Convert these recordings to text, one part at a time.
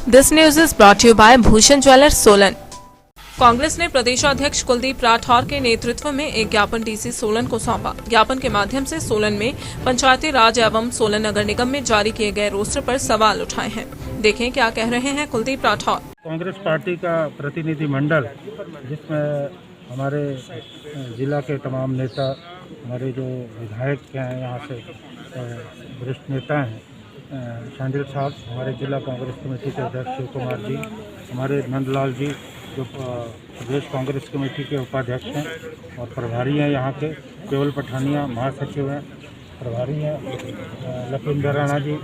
This news is brought you by Bhushan jewellers Solan. Congress ने प्रदेशाध्यक्ष कुलदीप राठौर के नेतृत्व में एक ज्ञापन डीसी सोलन को सौंपा। ज्ञापन के माध्यम से सोलन में पंचायती राज एवं सोलन नगर निगम में जारी किए गए रोस्टर पर सवाल उठाए हैं। देखें क्या कह रहे हैं कुलदीप राठौर। कांग्रेस पार्टी का प्रतिनिधि मंडल, जिसमें हमारे जिला के तमाम नेता, हमारे जो विधायक हैं, यहाँ से वरिष्ठ नेता हैं, शांडिल साहब, हमारे जिला कांग्रेस कमेटी के अध्यक्ष शिव कुमार जी, हमारे नंदलाल जी जो प्रदेश कांग्रेस कमेटी के उपाध्यक्ष हैं और प्रभारी हैं, यहाँ के केवल पठानिया महासचिव हैं, प्रभारी हैं, लखविंदर राणा जी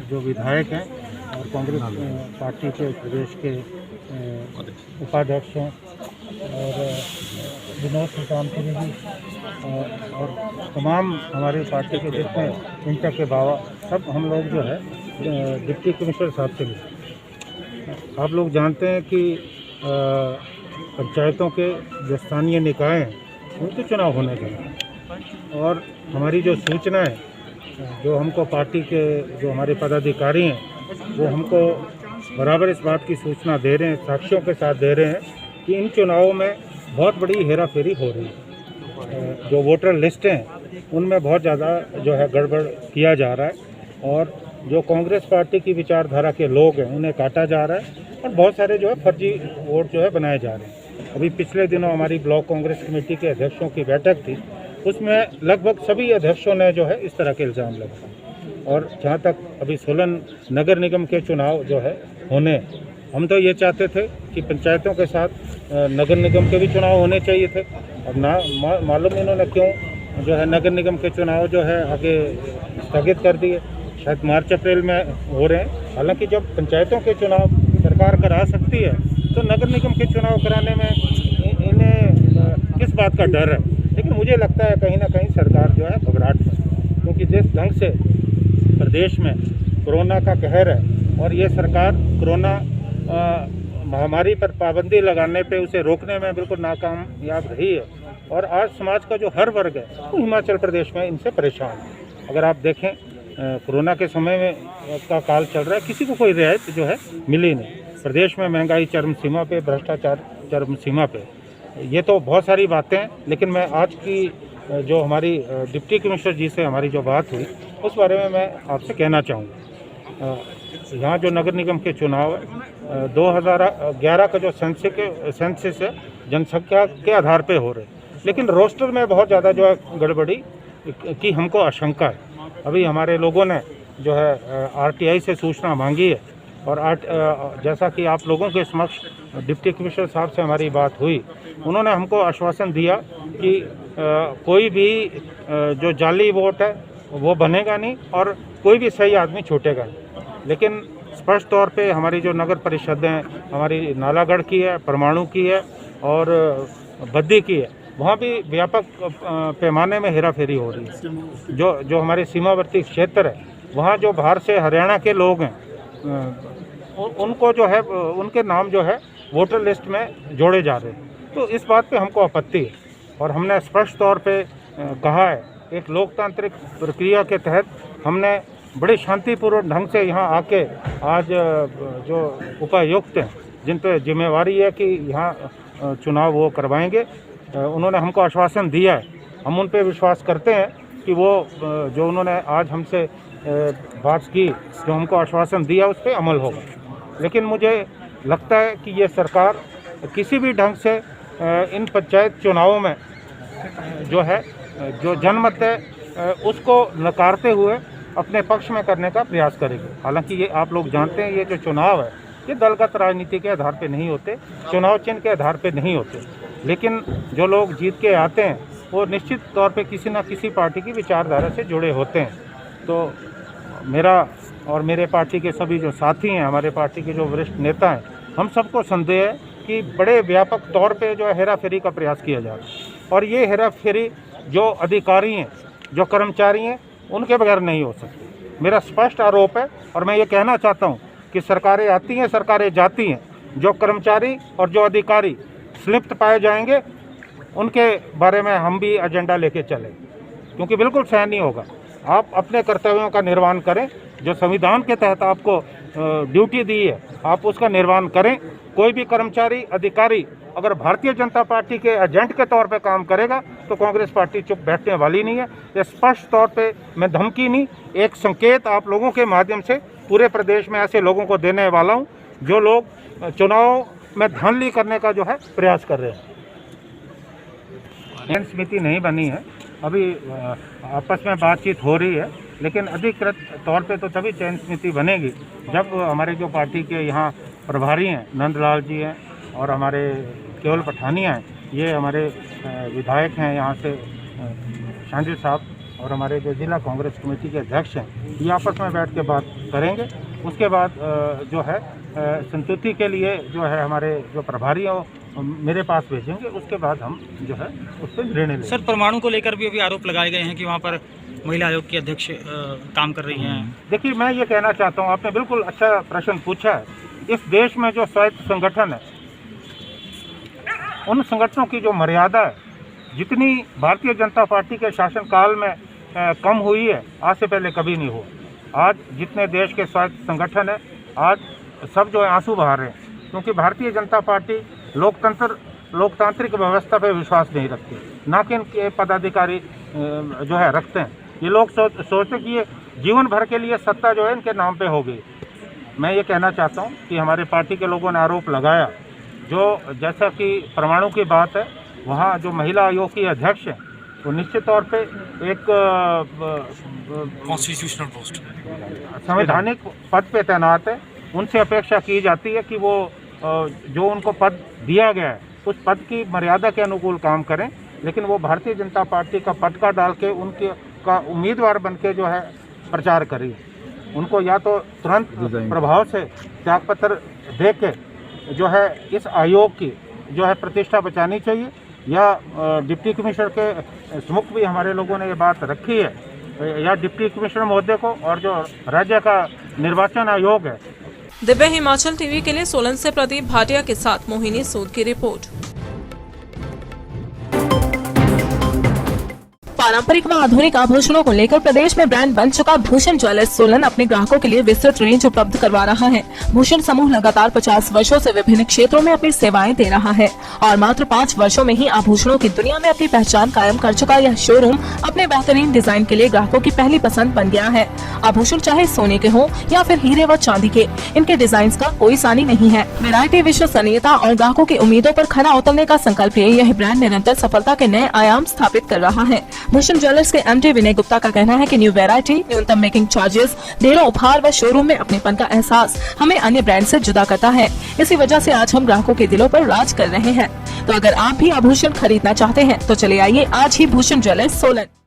जो विधायक हैं और कांग्रेस पार्टी के प्रदेश के उपाध्यक्ष हैं, और विनोद सुल्तानपुरी जी और तमाम हमारी पार्टी के जितने इंटर के बाबा, सब हम लोग जो है डिप्टी कमिश्नर साहब से मिले। आप लोग जानते हैं कि पंचायतों के जो स्थानीय निकाय हैं उनके चुनाव होने गए, और हमारी जो सूचना है, जो हमको पार्टी के जो हमारे पदाधिकारी हैं वो हमको बराबर इस बात की सूचना दे रहे हैं, साक्ष्यों के साथ दे रहे हैं कि इन चुनावों में बहुत बड़ी हेरा फेरी हो रही है। जो वोटर लिस्ट हैं उनमें बहुत ज़्यादा जो है गड़बड़ किया जा रहा है, और जो कांग्रेस पार्टी की विचारधारा के लोग हैं उन्हें काटा जा रहा है, और बहुत सारे जो है फर्जी वोट जो है बनाए जा रहे हैं। अभी पिछले दिनों हमारी ब्लॉक कांग्रेस कमेटी के अध्यक्षों की बैठक थी, उसमें लगभग सभी अध्यक्षों ने जो है इस तरह के इल्ज़ाम लगाए। और जहाँ तक अभी सोलन नगर निगम के चुनाव जो है होने, हम तो ये चाहते थे कि पंचायतों के साथ नगर निगम के भी चुनाव होने चाहिए थे। अब मालूम इन्होंने क्यों जो है नगर निगम के चुनाव जो है आगे स्थगित कर दिए, शायद मार्च अप्रैल में हो रहे हैं। हालांकि जब पंचायतों के चुनाव सरकार करा सकती है तो नगर निगम के चुनाव कराने में इन्हें किस बात का डर है। लेकिन मुझे लगता है कहीं ना कहीं सरकार जो है घबराहट में, क्योंकि जिस ढंग से प्रदेश में कोरोना का कहर है और ये सरकार कोरोना महामारी पर पाबंदी लगाने पे, उसे रोकने में बिल्कुल नाकामयाब रही है, और आज समाज का जो हर वर्ग है वो हिमाचल प्रदेश में इनसे परेशान है। अगर आप देखें कोरोना के समय में का काल चल रहा है, किसी को कोई रियायत जो है मिली नहीं। प्रदेश में महंगाई चरम सीमा पे, भ्रष्टाचार चरम सीमा पे, ये तो बहुत सारी बातें हैं। लेकिन मैं आज की जो हमारी डिप्टी कमिश्नर जी से हमारी जो बात हुई उस बारे में मैं आपसे कहना चाहूँगा। यहाँ जो नगर निगम के चुनाव है 2011 का जो सेंसस है जनसंख्या के आधार पे हो रहे, लेकिन रोस्टर में बहुत ज़्यादा जो है गड़बड़ी की हमको आशंका है। अभी हमारे लोगों ने जो है आरटीआई से सूचना मांगी है, और जैसा कि आप लोगों के समक्ष डिप्टी कमिश्नर साहब से हमारी बात हुई, उन्होंने हमको आश्वासन दिया कि कोई भी जो जाली वोट है वो बनेगा नहीं और कोई भी सही आदमी छूटेगा नहीं। लेकिन स्पष्ट तौर पे हमारी जो नगर परिषदें हमारी नालागढ़ की है, परमाणु की है और बद्दी की है, वहाँ भी व्यापक पैमाने में हेरा फेरी हो रही है। जो हमारे सीमावर्ती क्षेत्र है, वहाँ जो बाहर से हरियाणा के लोग हैं उनको जो है उनके नाम जो है वोटर लिस्ट में जोड़े जा रहे हैं। तो इस बात पे हमको आपत्ति है, और हमने स्पष्ट तौर पे कहा है, एक लोकतांत्रिक प्रक्रिया के तहत हमने बड़े शांतिपूर्वक ढंग से यहाँ आके आज जो उपायुक्त हैं जिन पे जिम्मेवारी है कि यहाँ चुनाव वो करवाएंगे, उन्होंने हमको आश्वासन दिया है। हम उन पे विश्वास करते हैं कि वो जो उन्होंने आज हमसे बात की, जो हमको आश्वासन दिया, उस पर अमल होगा। लेकिन मुझे लगता है कि ये सरकार किसी भी ढंग से इन पंचायत चुनावों में जो है जो जनमत है उसको नकारते हुए अपने पक्ष में करने का प्रयास करेगी। हालांकि ये आप लोग जानते हैं, ये जो चुनाव है ये दलगत राजनीति के आधार पे नहीं होते, चुनाव चिन्ह के आधार पे नहीं होते। लेकिन जो लोग जीत के आते हैं वो निश्चित तौर पे किसी न किसी पार्टी की विचारधारा से जुड़े होते हैं। तो मेरा और मेरे पार्टी के सभी जो साथी हैं, हमारे पार्टी के जो वरिष्ठ नेता हैं, हम सबको संदेह है कि बड़े व्यापक तौर पे जो है हेरा फेरी का प्रयास किया जा रहा है, और ये हेरा फेरी जो अधिकारी हैं, जो कर्मचारी हैं, उनके बगैर नहीं हो सकती। मेरा स्पष्ट आरोप है, और मैं ये कहना चाहता हूँ कि सरकारें आती हैं, सरकारें जाती हैं, जो कर्मचारी और जो अधिकारी स्लिप्त पाए जाएंगे उनके बारे में हम भी एजेंडा लेके चलें, क्योंकि बिल्कुल सहन नहीं होगा। आप अपने कर्तव्यों का निर्वहन करें, जो संविधान के तहत आपको ड्यूटी दी है, आप उसका निर्वहन करें। कोई भी कर्मचारी अधिकारी अगर भारतीय जनता पार्टी के एजेंट के तौर पे काम करेगा तो कांग्रेस पार्टी चुप बैठने वाली नहीं है। ये स्पष्ट तौर पे मैं धमकी नहीं, एक संकेत आप लोगों के माध्यम से पूरे प्रदेश में ऐसे लोगों को देने वाला हूँ जो लोग चुनाव में धांधली करने का जो है प्रयास कर रहे हैं। चयन समिति नहीं बनी है, अभी आपस में बातचीत हो रही है, लेकिन अधिकृत तौर पे तो तभी चयन समिति बनेगी जब हमारे जो पार्टी के यहाँ प्रभारी हैं, नंदलाल जी हैं और हमारे केवल पठानिया हैं, ये हमारे विधायक हैं यहाँ से शांजिल साहब और हमारे जो जिला कांग्रेस कमेटी के अध्यक्ष हैं, ये आपस में बैठ के बात करेंगे। उसके बाद जो है संतुष्टि के लिए जो है हमारे जो प्रभारी हैं मेरे पास भेजेंगे, उसके बाद हम जो है उस पर निर्णय लेंगे। सर, परमाणु को लेकर भी अभी आरोप लगाए गए हैं कि वहाँ पर महिला आयोग की अध्यक्ष काम कर रही हैं। देखिए, मैं ये कहना चाहता हूँ, आपने बिल्कुल अच्छा प्रश्न पूछा है। इस देश में जो स्वायत्त संगठन है, उन संगठनों की जो मर्यादा है, जितनी भारतीय जनता पार्टी के शासनकाल में कम हुई है, आज से पहले कभी नहीं हुआ। आज जितने देश के स्वायत्त संगठन है, आज सब जो है आंसू बहा रहे हैं, क्योंकि भारतीय जनता पार्टी लोकतांत्रिक व्यवस्था पे विश्वास नहीं रखती, ना कि इनके पदाधिकारी जो है रखते हैं। ये लोग सोचते कि ये जीवन भर के लिए सत्ता जो है इनके नाम पे होगी। मैं ये कहना चाहता हूँ कि हमारे पार्टी के लोगों ने आरोप लगाया, जो जैसा कि परमाणु की बात है, वहाँ जो महिला आयोग की अध्यक्ष है वो निश्चित तौर पे एक कॉन्स्टिट्यूशनल पोस्ट संवैधानिक पद पे तैनात है। उनसे अपेक्षा की जाती है कि वो जो उनको पद दिया गया है उस पद की मर्यादा के अनुकूल काम करें, लेकिन वो भारतीय जनता पार्टी का पटका डाल के उनके का उम्मीदवार बन के जो है प्रचार करें। उनको या तो तुरंत प्रभाव से त्यागपत्र दे के जो है इस आयोग की जो है प्रतिष्ठा बचानी चाहिए, या डिप्टी कमिश्नर के समुख भी हमारे लोगों ने ये बात रखी है, या डिप्टी कमिश्नर महोदय को और जो राज्य का निर्वाचन आयोग है। दिव्य हिमाचल टीवी के लिए सोलन से प्रदीप भाटिया के साथ मोहिनी सूद की रिपोर्ट। पारंपरिक व आधुनिक आभूषणों को लेकर प्रदेश में ब्रांड बन चुका भूषण ज्वेलर्स सोलन अपने ग्राहकों के लिए विस्तृत रेंज उपलब्ध करवा रहा है। भूषण समूह लगातार 50 वर्षों से विभिन्न क्षेत्रों में अपनी सेवाएं दे रहा है और मात्र 5 वर्षों में ही आभूषणों की दुनिया में अपनी पहचान कायम कर चुका यह शोरूम अपने बेहतरीन डिजाइन के लिए ग्राहकों की पहली पसंद बन गया है। आभूषण चाहे सोने के हो या फिर हीरे व चांदी के, इनके डिजाइन का कोई सानी नहीं है। वैरायटी, विश्वसनीयता और ग्राहकों की उम्मीदों पर खरा उतरने का संकल्प लिए यह ब्रांड निरंतर सफलता के नए आयाम स्थापित कर रहा है। भूषण ज्वेलर्स के एमडी विनय गुप्ता का कहना है कि न्यू वैरायटी, न्यूनतम मेकिंग चार्जेस, ढेरों उपहार व शोरूम में अपनेपन का एहसास हमें अन्य ब्रांड से जुदा करता है। इसी वजह से आज हम ग्राहकों के दिलों पर राज कर रहे हैं। तो अगर आप भी आभूषण खरीदना चाहते हैं तो चले आइए आज ही भूषण ज्वेलर्स सोलन।